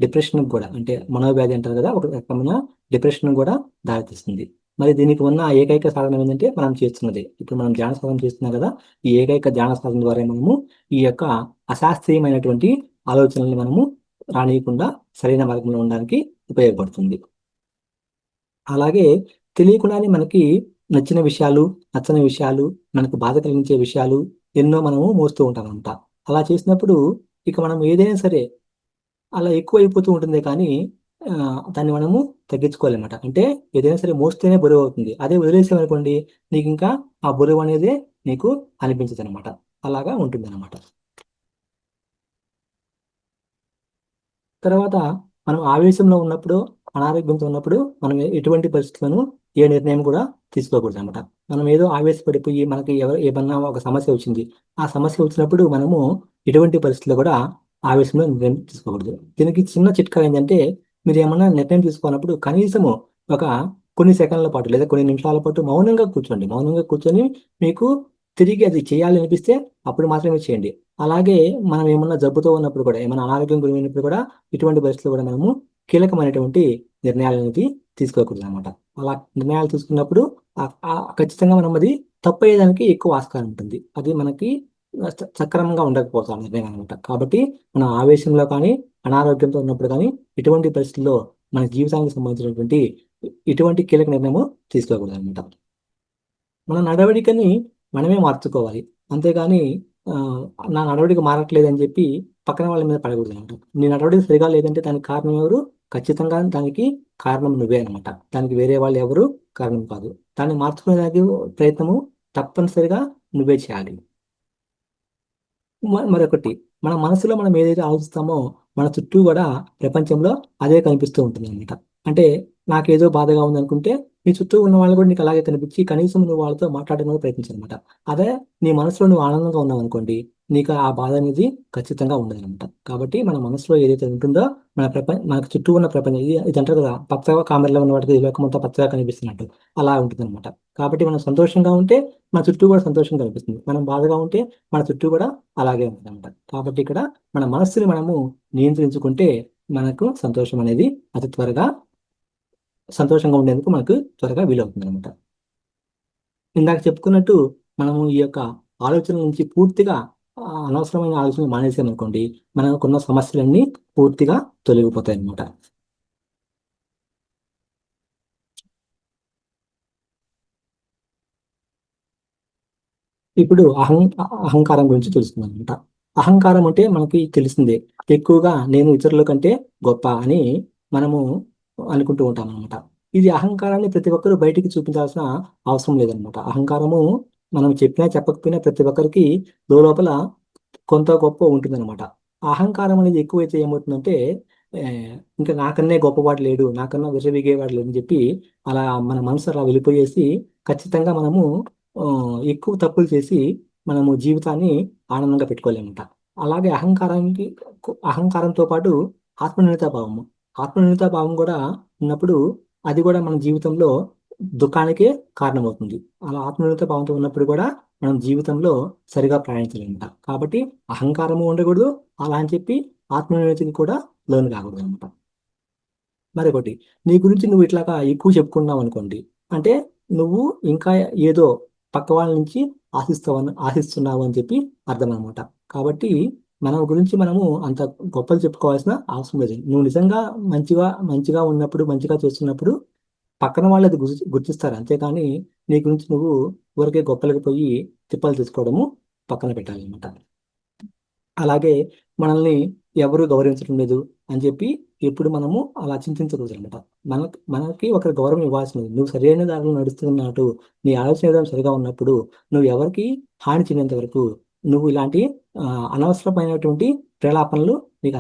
A: డిప్రెషన్ కూడా, అంటే మనోవ్యాధి అంటారు కదా, ఒక రకమైన డిప్రెషన్ కూడా దారితీస్తుంది. మరి దీనికి ఉన్న ఏకైక సాధనం ఏంటంటే మనం చేస్తున్నది. ఇప్పుడు మనం ధ్యాన సాధన చేస్తున్నాం కదా, ఈ ఏకైక ధ్యాన సాధన ద్వారా మనము ఈ యొక్క అశాస్త్రీయమైనటువంటి ఆలోచనల్ని మనము రానియకుండా సరైన మార్గంలో ఉండడానికి ఉపయోగపడుతుంది. అలాగే తెలియకుండానే మనకి నచ్చిన విషయాలు, నచ్చని విషయాలు, మనకు బాధ కలిగించే విషయాలు ఎన్నో మనము మోస్తూ ఉంటామన్నమాట. అలా చేసినప్పుడు ఇక మనం ఏదైనా సరే అలా ఎక్కువైపోతూ ఉంటుంది కానీ దాన్ని మనము తగ్గించుకోవాలన్నమాట. అంటే ఏదైనా సరే మోస్తేనే బరువు అవుతుంది. అదే వదిలేసామనుకోండి, నీకు ఇంకా ఆ బరువు అనేదే నీకు అనిపించదనమాట. అలాగా ఉంటుందన్నమాట. తర్వాత మనం ఆవేశంలో ఉన్నప్పుడు, అనారోగ్యంతో ఉన్నప్పుడు మనం ఎటువంటి పరిస్థితులను ఏ నిర్ణయం కూడా తీసుకోకూడదు అనమాట. మనం ఏదో ఆవేశపడిపోయి మనకి ఏమన్నా ఒక సమస్య వచ్చింది. ఆ సమస్య వచ్చినప్పుడు మనము ఎటువంటి పరిస్థితుల్లో కూడా ఆవేశంలో నిర్ణయం తీసుకోకూడదు. దీనికి చిన్న చిట్కా ఏంటంటే మీరు ఏమన్నా నిర్ణయం తీసుకోవాలన్నప్పుడు కనీసము ఒక కొన్ని సెకండ్ల పాటు లేదా కొన్ని నిమిషాల పాటు మౌనంగా కూర్చోండి. మౌనంగా కూర్చొని మీకు తిరిగి అది చేయాలి అనిపిస్తే అప్పుడు మాత్రమే చేయండి. అలాగే మనం ఏమన్నా జబ్బుతో ఉన్నప్పుడు కూడా, ఏమైనా అనారోగ్యం గురైనప్పుడు కూడా ఇటువంటి పరిస్థితుల్లో కూడా మనము కీలకమైనటువంటి నిర్ణయాలు అనేది తీసుకోకూడదు అనమాట. అలా నిర్ణయాలు తీసుకున్నప్పుడు ఖచ్చితంగా మనం అది తప్పయ్యేదానికి ఎక్కువ ఆస్కారం ఉంటుంది. అది మనకి సక్రమంగా ఉండకపోతాం నిర్ణయం అనమాట. కాబట్టి మన ఆవేశంలో కానీ, అనారోగ్యంతో ఉన్నప్పుడు కానీ ఇటువంటి పరిస్థితుల్లో మన జీవితానికి సంబంధించినటువంటి ఇటువంటి కీలక నిర్ణయము తీసుకోకూడదు అనమాట. మన నడవడికని మనమే మార్చుకోవాలి. అంతేగాని ఆ, నా నడవడిక మారట్లేదని చెప్పి పక్కన వాళ్ళ మీద పడకూడదు అనమాట. నీ నడవడిక సరిగా లేదంటే దానికి కారణం ఎవరు? ఖచ్చితంగా దానికి కారణం నువ్వే అనమాట. దానికి వేరే వాళ్ళు ఎవరు కారణం కాదు. దాన్ని మార్చుకునేదానికి ప్రయత్నము తప్పనిసరిగా నువ్వే చేయాలి. మరొకటి, మన మనసులో మనం ఏదైతే ఆలోచిస్తామో మన చుట్టూ కూడా ప్రపంచంలో అదే కనిపిస్తూ ఉంటుంది అనమాట. అంటే నాకేదో బాధగా ఉందనుకుంటే నీ చుట్టూ ఉన్న వాళ్ళు కూడా నీకు అలాగే కనిపించి కనీసం నువ్వు వాళ్ళతో మాట్లాడడానికి ప్రయత్నించనమాట. అదే నీ మనసులో నువ్వు ఆనందంగా ఉన్నావు అనుకోండి, నీకు ఆ బాధ అనేది ఖచ్చితంగా ఉండదన్నమాట. కాబట్టి మన మనసులో ఏదైతే ఉంటుందో మనకు చుట్టూ ఉన్న ప్రపంచం ఇది అంటారు కదా, పచ్చగా కామెరలో ఉన్న వాటికి ఈ లోకం అంతా పచ్చగా కనిపిస్తున్నట్టు అలా ఉంటుంది. కాబట్టి మనం సంతోషంగా ఉంటే మన చుట్టూ కూడా సంతోషంగా కనిపిస్తుంది. మనం బాధగా ఉంటే మన చుట్టూ కూడా అలాగే ఉంటుందన్నమాట. కాబట్టి ఇక్కడ మన మనస్సుని మనము నియంత్రించుకుంటే మనకు సంతోషం అనేది అతి త్వరగా సంతోషంగా ఉండేందుకు మనకు త్వరగా వీలవుతుంది అనమాట. ఇందాక చెప్పుకున్నట్టు మనము ఈ యొక్క ఆలోచన నుంచి పూర్తిగా అనవసరమైన ఆలోచనలు మానేసామనుకోండి, మనకున్న సమస్యలన్నీ పూర్తిగా తొలగిపోతాయి అన్నమాట. ఇప్పుడు అహంకారం గురించి తెలుసుకుందాం అనమాట. అహంకారం అంటే మనకి తెలిసిందే, ఎక్కువగా నేను ఇతరుల కంటే గొప్ప అని మనము అనుకుంటూ ఉంటాం అనమాట. ఇది అహంకారాన్ని ప్రతి ఒక్కరూ బయటికి చూపించాల్సిన అవసరం లేదనమాట. అహంకారము మనం చెప్పినా చెప్పకపోయినా ప్రతి ఒక్కరికి లోపల కొంత గొప్ప ఉంటుందన్నమాట. ఆ అహంకారం అనేది ఎక్కువైతే ఏమవుతుందంటే ఆ, ఇంకా నాకన్నే గొప్పవాడు లేడు, నాకన్నా విర్రవీగేవాడు లేడు అని చెప్పి అలా మన మనసు అలా వెళ్ళిపోయేసి ఖచ్చితంగా మనము ఆ, ఎక్కువ తప్పులు చేసి మనము జీవితాన్ని ఆనందంగా పెట్టుకోలేమంట. అలాగే అహంకారంతో పాటు ఆత్మన్యూనతా భావము ఆత్మన్యూనతా భావం కూడా ఉన్నప్పుడు అది కూడా మన జీవితంలో దుఃఖానికే కారణమవుతుంది. అలా ఆత్మన్యూనతా భావంతో ఉన్నప్పుడు కూడా మనం జీవితంలో సరిగా ప్రయాణించలేమంట. కాబట్టి అహంకారము ఉండకూడదు, అలా అని చెప్పి ఆత్మన్యూనతకి కూడా లోను కాకూడదు అనమాట. మరొకటి, నీ గురించి నువ్వు ఇట్లాగా ఎక్కువ చెప్పుకున్నావు అనుకోండి, అంటే నువ్వు ఇంకా ఏదో పక్క వాళ్ళ నుంచి ఆశిస్తున్నావు అని చెప్పి అర్థం అనమాట. కాబట్టి మన గురించి మనము అంత గొప్పలు చెప్పుకోవాల్సిన అవసరం లేదు. నువ్వు నిజంగా మంచిగా మంచిగా ఉన్నప్పుడు, మంచిగా చేస్తున్నప్పుడు పక్కన వాళ్ళు అది గుర్తిస్తారు. అంతేకాని నీ గురించి నువ్వు ఊరికే గొప్పలకు పోయి తిప్పలు తీసుకోవడము పక్కన పెట్టాలన్నమాట. అలాగే మనల్ని ఎవరు గౌరవించడం లేదు అని చెప్పి ఎప్పుడు మనము అలా చింతించకూడదు అనమాట. మనకి ఒకరి గౌరవం ఇవ్వాల్సినది, నువ్వు సరైన దారిలో నడుస్తున్నట్టు, నీ ఆలోచన విధానం సరిగా ఉన్నప్పుడు నువ్వు ఎవరికి హాని చెందేంత వరకు నువ్వు ఇలాంటి ఆ, అనవసరమైనటువంటి ప్రేలాపనలు నీకు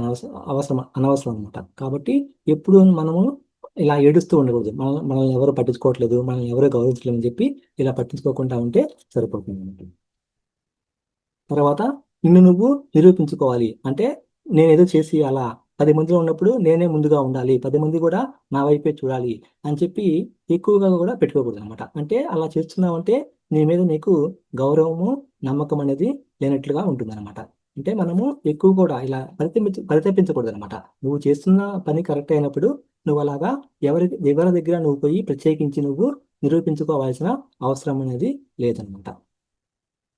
A: అనవసరం అనమాట. కాబట్టి ఎప్పుడు మనము ఇలా ఏడుస్తూ ఉండకూడదు. మనల్ని ఎవరు పట్టించుకోవట్లేదు, మనల్ని ఎవరు గౌరవించలేదు అని చెప్పి ఇలా పట్టించుకోకుండా ఉంటే సరిపోతుంది. తర్వాత నిన్ను నువ్వు నిరూపించుకోవాలి. అంటే నేనేదో చేసి అలా 10 మందిలో ఉన్నప్పుడు నేనే ముందుగా ఉండాలి, 10 మంది కూడా నా వైపే చూడాలి అని చెప్పి ఎక్కువగా కూడా పెట్టుకోకూడదు అనమాట. అంటే అలా చేస్తున్నావంటే నీ మీద నీకు గౌరవము, నమ్మకం అనేది లేనట్లుగా ఉంటుందన్నమాట. అంటే మనము ఎక్కువ కూడా ఇలా పరితపించకూడదు అనమాట. నువ్వు చేస్తున్న పని కరెక్ట్ అయినప్పుడు నువ్వు అలాగా ఎవరి దగ్గర నువ్వు పోయి ప్రత్యేకించి నువ్వు నిరూపించుకోవాల్సిన అవసరం అనేది లేదనమాట.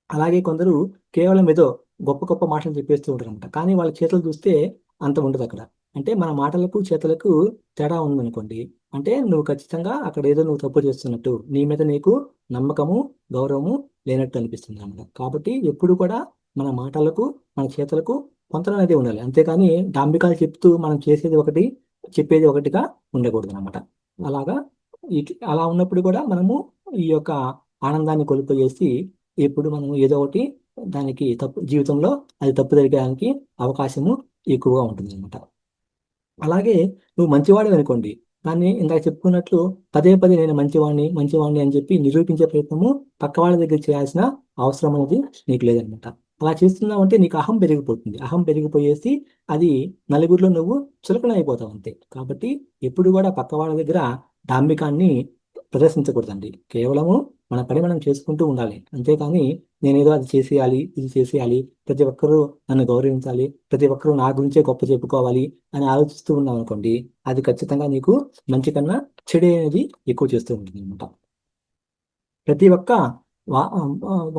A: అలాగే కొందరు కేవలం ఏదో గొప్ప గొప్ప మాటలు చెప్పేస్తూ ఉంటారు అనమాట. కానీ వాళ్ళ చేతులు చూస్తే అంత ఉండదు అక్కడ. అంటే మన మాటలకు చేతులకు తేడా ఉందనుకోండి, అంటే నువ్వు ఖచ్చితంగా అక్కడ ఏదో నువ్వు తప్పు చేస్తున్నట్టు, నీ మీద నీకు నమ్మకము, గౌరవము లేనట్టు అనిపిస్తుంది అనమాట. కాబట్టి ఎప్పుడు కూడా మన మాటలకు, మన చేతులకు పొంతన అనేది ఉండాలి. అంతేకాని డాంబికాలు చెప్తూ మనం చేసేది ఒకటి, చెప్పేది ఒకటిగా ఉండకూడదు అనమాట. అలాగా అలా ఉన్నప్పుడు కూడా మనము ఈ యొక్క ఆనందాన్ని కోల్పోయేసి ఇప్పుడు మనం ఏదో ఒకటి దానికి తప్పు జీవితంలో అది తప్పు జరగడానికి అవకాశము ఎక్కువగా ఉంటుంది అనమాట. అలాగే నువ్వు మంచివాడు అనుకోండి, దాన్ని ఇందాక చెప్పుకున్నట్లు పదే పదే నేను మంచివాడిని మంచివాడిని అని చెప్పి నిరూపించే ప్రయత్నము పక్క వాళ్ళ దగ్గర చేయాల్సిన అవసరం అనేది నీకు లేదనమాట. అలా చేస్తున్నావు అంటే నీకు అహం పెరిగిపోతుంది. అహం పెరిగిపోయేసి అది నలుగురిలో నువ్వు చులకన అయిపోతావు అంతే. కాబట్టి ఎప్పుడు కూడా పక్క వాళ్ళ దగ్గర డాంబికాన్ని ప్రదర్శించకూడదండి. కేవలము మన పని మనం చేసుకుంటూ ఉండాలి. అంతేకాని నేనేదో అది చేసేయాలి, ఇది చేసేయాలి, ప్రతి ఒక్కరూ నన్ను గౌరవించాలి, ప్రతి ఒక్కరూ నా గురించే గొప్ప చెప్పుకోవాలి అని ఆలోచిస్తూ ఉన్నాం అనుకోండి, అది ఖచ్చితంగా నీకు మంచి కన్నా చెడు అనేది ఎక్కువ చేస్తూ ఉంటుంది అనమాట. ప్రతి ఒక్క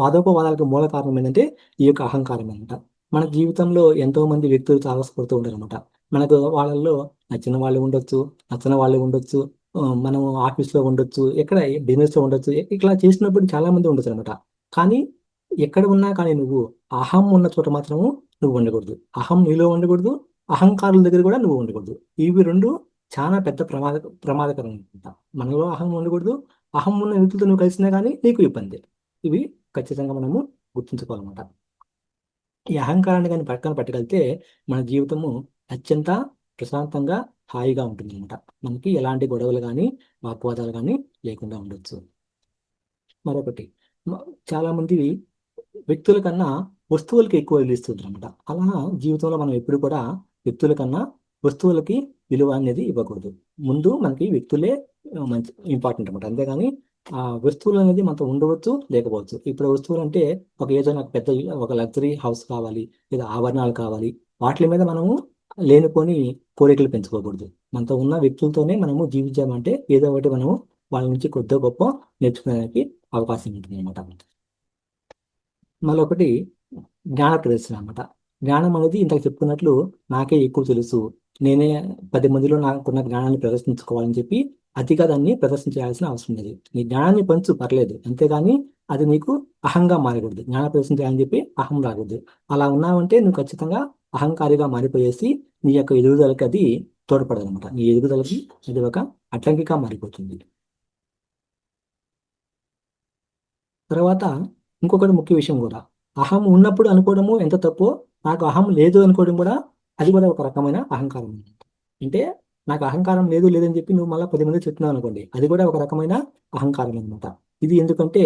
A: వాదోపవాదాలకు మూల కారణం ఏంటంటే ఈ యొక్క అహంకారం అనమాట. మన జీవితంలో ఎంతో మంది వ్యక్తులు తారసపడుతూ ఉంటారు అనమాట. మనకు వాళ్ళల్లో నచ్చిన వాళ్ళు ఉండొచ్చు, నచ్చని వాళ్ళు ఉండొచ్చు, మనం ఆఫీస్లో ఉండొచ్చు, ఎక్కడ బిజినెస్లో ఉండొచ్చు. ఇట్లా చేసినప్పుడు చాలా మంది ఉండొచ్చు అనమాట. కానీ ఎక్కడ ఉన్నా కానీ నువ్వు అహం ఉన్న చోట మాత్రము నువ్వు ఉండకూడదు. అహం నీలో ఉండకూడదు, అహంకారుల దగ్గర కూడా నువ్వు ఉండకూడదు. ఇవి రెండు చాలా పెద్ద ప్రమాదకరం అనమాట. మనలో అహం ఉండకూడదు, అహం ఉన్న వ్యక్తులతో నువ్వు కలిసినా కానీ నీకు ఇబ్బంది. ఇవి ఖచ్చితంగా మనము గుర్తుంచుకోవాలన్నమాట. ఈ అహంకారాన్ని కానీ పక్కన పట్టుకెళ్తే మన జీవితము అత్యంత ప్రశాంతంగా హాయిగా ఉంటుంది అనమాట. మనకి ఎలాంటి గొడవలు కానీ వాగ్వాదాలు కానీ లేకుండా ఉండొచ్చు. మరొకటి, చాలా మంది వ్యక్తుల కన్నా వస్తువులకి ఎక్కువ విలువ ఇస్తుంటారు అనమాట. అలా జీవితంలో మనం ఎప్పుడు కూడా వ్యక్తుల కన్నా వస్తువులకి విలువ అనేది ఇవ్వకూడదు. ముందు మనకి వ్యక్తులే మంచి ఇంపార్టెంట్ అనమాట. అంతేగాని ఆ వస్తువులు అనేది మనతో ఉండవచ్చు, లేకపోవచ్చు. ఇప్పుడు వస్తువులు అంటే ఏదో నాకు పెద్ద ఒక లగ్జరీ హౌస్ కావాలి, లేదా ఆభరణాలు కావాలి, వాటి మీద మనము లేనిపోని కోరికలు పెంచుకోకూడదు. మనతో ఉన్న వ్యక్తులతోనే మనము జీవించామంటే ఏదో ఒకటి మనము వాళ్ళ నుంచి కొద్దిగా గొప్ప నేర్చుకోవడానికి అవకాశం ఉంటుంది అనమాట. మరొకటి జ్ఞాన ప్రదర్శన అనమాట. జ్ఞానం అనేది ఇంతకు చెప్పుకున్నట్లు నాకే ఎక్కువ తెలుసు, నేనే 10 మందిలో నాకున్న జ్ఞానాన్ని ప్రదర్శించుకోవాలని చెప్పి అతిగా దాన్ని ప్రదర్శించాల్సిన అవసరం లేదు. నీ జ్ఞానాన్ని పంచు పర్లేదు, అంతేగాని అది నీకు అహంగా మారకూడదు. జ్ఞాన ప్రదర్శన చేయాలని చెప్పి అహం రాకూడదు. అలా ఉన్నావంటే నువ్వు ఖచ్చితంగా అహంకారిగా మారిపోయేసి నీ యొక్క ఎదుగుదలకి అది తోడ్పడదు అనమాట. నీ ఎదుగుదలకి అది ఒక అడ్డంకిగా మారిపోతుంది. తర్వాత ఇంకొకటి ముఖ్య విషయం కూడా, అహం ఉన్నప్పుడు అనుకోవడము ఎంత తప్పో, నాకు అహం లేదు అనుకోవడం కూడా అది కూడా ఒక రకమైన అహంకారం అన్నమాట. అంటే నాకు అహంకారం లేదు లేదని చెప్పి నువ్వు మళ్ళీ 10 మంది చెప్తున్నావు అనుకోండి, అది కూడా ఒక రకమైన అహంకారం అనమాట. ఇది ఎందుకంటే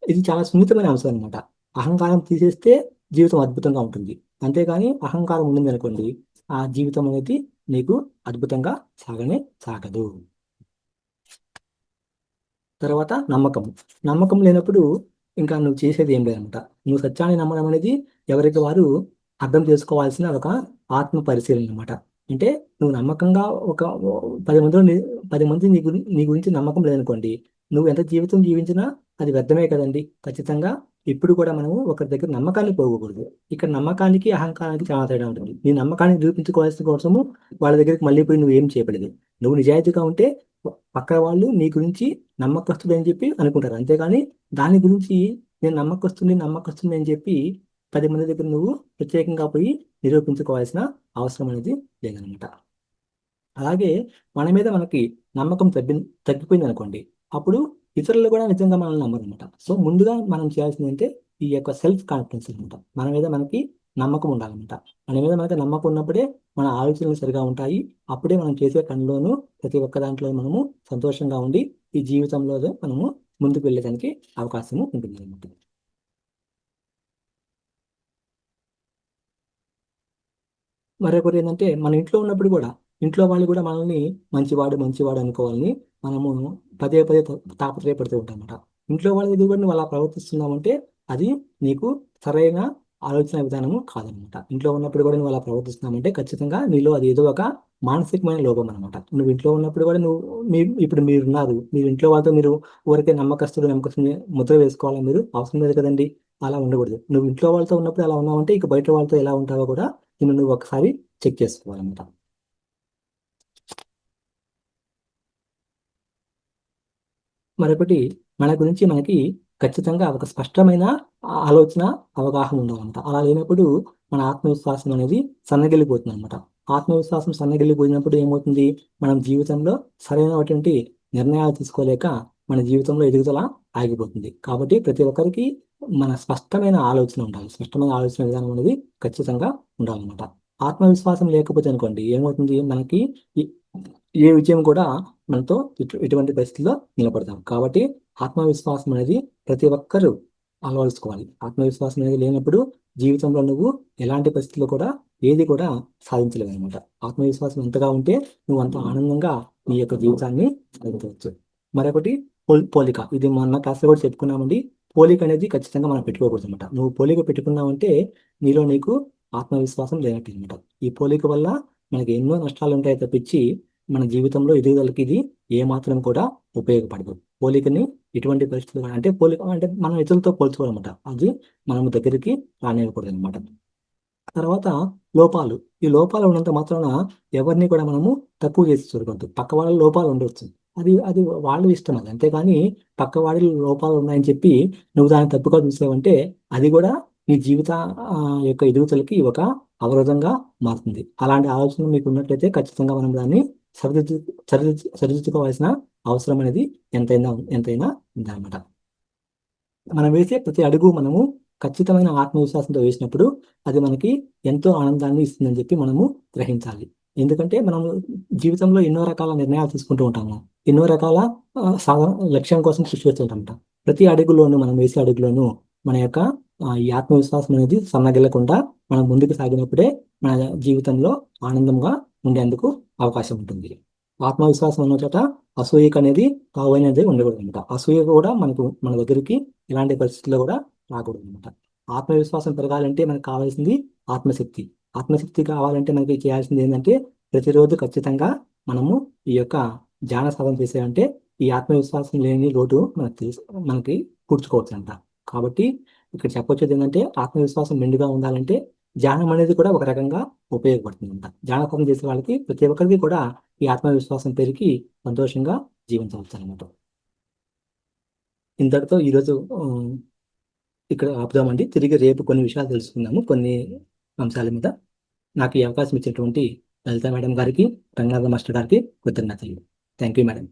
A: ఇది చాలా సున్నితమైన అంశం అనమాట. అహంకారం తీసేస్తే జీవితం అద్భుతంగా ఉంటుంది. అంతేగాని అహంకారం ఉండింది అనుకోండి, ఆ జీవితం అనేది నీకు అద్భుతంగా సాగనే సాగదు. తర్వాత నమ్మకం. నమ్మకం లేనప్పుడు ఇంకా నువ్వు చేసేది ఏం లేదనమాట. నువ్వు సత్యాన్ని నమ్మడం అనేది ఎవరికి వారు అర్థం చేసుకోవాల్సిన ఒక ఆత్మ పరిశీలన అనమాట. అంటే నువ్వు నమ్మకంగా ఒక 10 మందిలో 10 మంది నీ గురించి నమ్మకం లేదనుకోండి, నువ్వు ఎంత జీవితం జీవించినా అది వ్యర్థమే కదండి. ఖచ్చితంగా ఇప్పుడు కూడా మనము ఒకరి దగ్గర నమ్మకాన్ని పోగకూడదు. ఇక్కడ నమ్మకానికి అహంకారానికి చాలా తేడా ఉంటుంది. నీ నమ్మకాన్ని నిరూపించుకోవాల్సిన కోసము వాళ్ళ దగ్గరికి మళ్ళీ పోయి నువ్వు ఏం చేయబడదు. నువ్వు నిజాయితీగా ఉంటే పక్క వాళ్ళు నీ గురించి నమ్మకస్తుడు అని చెప్పి అనుకుంటారు. అంతేగాని దాని గురించి నేను నమ్మకస్తుంది అని చెప్పి 10 మంది దగ్గర నువ్వు ప్రత్యేకంగా పోయి నిరూపించుకోవాల్సిన అవసరం అనేది లేదనమాట. అలాగే మన మీద మనకి నమ్మకం తగ్గిపోయింది అనుకోండి, అప్పుడు ఇతరులు కూడా నిజంగా మనల్ని నమ్మరు అనమాట. సో ముందుగా మనం చేయాల్సింది అంటే ఈ యొక్క సెల్ఫ్ కాన్ఫిడెన్స్ అనమాట. మన మీద మనకి నమ్మకం ఉండాలన్నమాట. మన మీద మనకి నమ్మకం ఉన్నప్పుడే మన ఆలోచనలు సరిగా ఉంటాయి. అప్పుడే మనం చేసే పనిలోనూ ప్రతి ఒక్క దాంట్లో మనము సంతోషంగా ఉండి ఈ జీవితంలో మనము ముందుకు వెళ్ళేదానికి అవకాశము ఉంటుంది అనమాట. మరొకటి ఏంటంటే మన ఇంట్లో ఉన్నప్పుడు కూడా ఇంట్లో వాళ్ళు కూడా మనల్ని మంచివాడు మంచివాడు అనుకోవాలని మనము పదే పదే తాపత్రయపడుతూ ఉంటాం అన్నమాట. ఇంట్లో వాళ్ళ దగ్గర కూడా నువ్వు అలా ప్రవర్తిస్తున్నావంటే అది నీకు సరైన ఆలోచన విధానము కాదనమాట. ఇంట్లో ఉన్నప్పుడు కూడా నువ్వు అలా ప్రవర్తిస్తున్నావంటే ఖచ్చితంగా నీలో అది ఏదో ఒక మానసికమైన లోపం అనమాట. నువ్వు ఇంట్లో ఉన్నప్పుడు కూడా ఇప్పుడు మీరున్నారు, మీరు ఇంట్లో వాళ్ళతో మీరు ఊరికే నమ్మకస్తుడు ముద్ర వేసుకోవాలని మీరు అవసరం లేదు కదండి. అలా ఉండకూడదు. నువ్వు ఇంట్లో వాళ్ళతో ఉన్నప్పుడు అలా ఉన్నావంటే ఇక బయట వాళ్ళతో ఎలా ఉంటావో కూడా నువ్వు ఒకసారి చెక్ చేసుకోవాలన్నమాట. మరొకటి, మన గురించి మనకి ఖచ్చితంగా ఒక స్పష్టమైన ఆలోచన, అవగాహన ఉండాలన్నమాట. అలా లేనప్పుడు మన ఆత్మవిశ్వాసం అనేది సన్నగిల్లిపోతుంది అనమాట. ఆత్మవిశ్వాసం సన్నగిల్లిపోయినప్పుడు ఏమవుతుంది, మనం జీవితంలో సరైనటువంటి నిర్ణయాలు తీసుకోలేక మన జీవితంలో ఎదుగుదల ఆగిపోతుంది. కాబట్టి ప్రతి ఒక్కరికి మన స్పష్టమైన ఆలోచన ఉండాలి. స్పష్టమైన ఆలోచన విధానం అనేది ఖచ్చితంగా ఉండాలన్నమాట. ఆత్మవిశ్వాసం లేకపోతే అనుకోండి ఏమవుతుంది, మనకి ఏ విజయం కూడా మనతో ఇటువంటి పరిస్థితుల్లో నిలబడతాం. కాబట్టి ఆత్మవిశ్వాసం అనేది ప్రతి ఒక్కరూ అలవరుచుకోవాలి. ఆత్మవిశ్వాసం అనేది లేనప్పుడు జీవితంలో నువ్వు ఎలాంటి పరిస్థితుల్లో కూడా ఏది కూడా సాధించలేవు అనమాట. ఆత్మవిశ్వాసం ఎంతగా ఉంటే నువ్వు అంత ఆనందంగా నీ యొక్క జీవితాన్ని సాధించవచ్చు. మరొకటి పోలిక. ఇది మొన్న క్లాస్లో కూడా చెప్పుకున్నామండి. పోలిక అనేది ఖచ్చితంగా మనం పెట్టుకోకూడదు అనమాట. నువ్వు పోలిక పెట్టుకున్నావంటే నీలో నీకు ఆత్మవిశ్వాసం లేనట్టు అనమాట. ఈ పోలిక వల్ల మనకి ఎన్నో నష్టాలు ఉంటాయి తప్పించి మన జీవితంలో ఎదుగుదలకి ఇది ఏమాత్రం కూడా ఉపయోగపడదు. పోలికని ఎటువంటి పరిస్థితులు అంటే పోలిక అంటే మనం ఇతరులతో పోల్చుకోవాలన్నమాట. అది మనం దగ్గరికి రానివ్వకూడదు అనమాట. తర్వాత లోపాలు. ఈ లోపాలు ఉన్నంత మాత్రాన ఎవరిని కూడా మనము తక్కువ చేసి చూడకూడదు. పక్క వాళ్ళ లోపాలు ఉండవచ్చు, అది అది వాళ్ళ ఇష్టం అది. అంతేగాని పక్క వాడి లోపాలు ఉన్నాయని చెప్పి నువ్వు దాన్ని తప్పుగా చూసావంటే అది కూడా నీ జీవిత యొక్క ఎదుగుదలకి ఒక అవరోధంగా మారుతుంది. అలాంటి ఆలోచన మీకు ఉన్నట్లయితే ఖచ్చితంగా మనం దాన్ని సరిదిద్దుకోవాల్సిన అవసరం అనేది ఎంతైనా ఎంతైనా ఉందన్నమాట. మనం వేసే ప్రతి అడుగు మనము ఖచ్చితమైన ఆత్మవిశ్వాసంతో వేసినప్పుడు అది మనకి ఎంతో ఆనందాన్ని ఇస్తుందని చెప్పి మనము గ్రహించాలి. ఎందుకంటే మనము జీవితంలో ఎన్నో రకాల నిర్ణయాలు తీసుకుంటూ ఉంటాము, ఎన్నో రకాల సాధన లక్ష్యం కోసం కృషి చేస్తుంటాం. ప్రతి అడుగులోనూ మనం వేసే అడుగులోనూ మన యొక్క ఈ ఆత్మవిశ్వాసం అనేది సన్నగిల్లకుండా మనం ముందుకు సాగినప్పుడే మన జీవితంలో ఆనందంగా ఉండేందుకు అవకాశం ఉంటుంది. ఆత్మవిశ్వాసం ఉన్న చోట అసూయక అనేది తావైనది ఉండకూడదు అనమాట. అసూయ కూడా మన దగ్గరికి ఇలాంటి పరిస్థితుల్లో కూడా రాకూడదు అనమాట. ఆత్మవిశ్వాసం పెరగాలంటే మనకు కావాల్సింది ఆత్మశక్తి. ఆత్మశక్తి కావాలంటే మనకి చేయాల్సింది ఏంటంటే ప్రతిరోజు ఖచ్చితంగా మనము ఈ యొక్క ధ్యాన సాధన చేసేదంటే ఈ ఆత్మవిశ్వాసం లేని లోటు మనకి పూడ్చుకోవచ్చు అంట. కాబట్టి ఇక్కడ చెప్పొచ్చేది ఏంటంటే ఆత్మవిశ్వాసం మెండుగా ఉండాలంటే ధ్యానం అనేది కూడా ఒక రకంగా ఉపయోగపడుతుంది అంట. ధ్యాన సాధన చేసే వాళ్ళకి ప్రతి ఒక్కరికి కూడా ఈ ఆత్మవిశ్వాసం పెరిగి సంతోషంగా జీవించవచ్చు అనమాట. ఇంతటితో ఈరోజు ఇక్కడ ఆపుదామండి. తిరిగి రేపు కొన్ని విషయాలు తెలుసుకుందాము, కొన్ని అంశాల మీద. నాకు ఈ అవకాశం ఇచ్చినటువంటి లలిత మేడం గారికి, రంగనాథ మాస్టర్ గారికి కృతజ్ఞతలు. Thank you madam.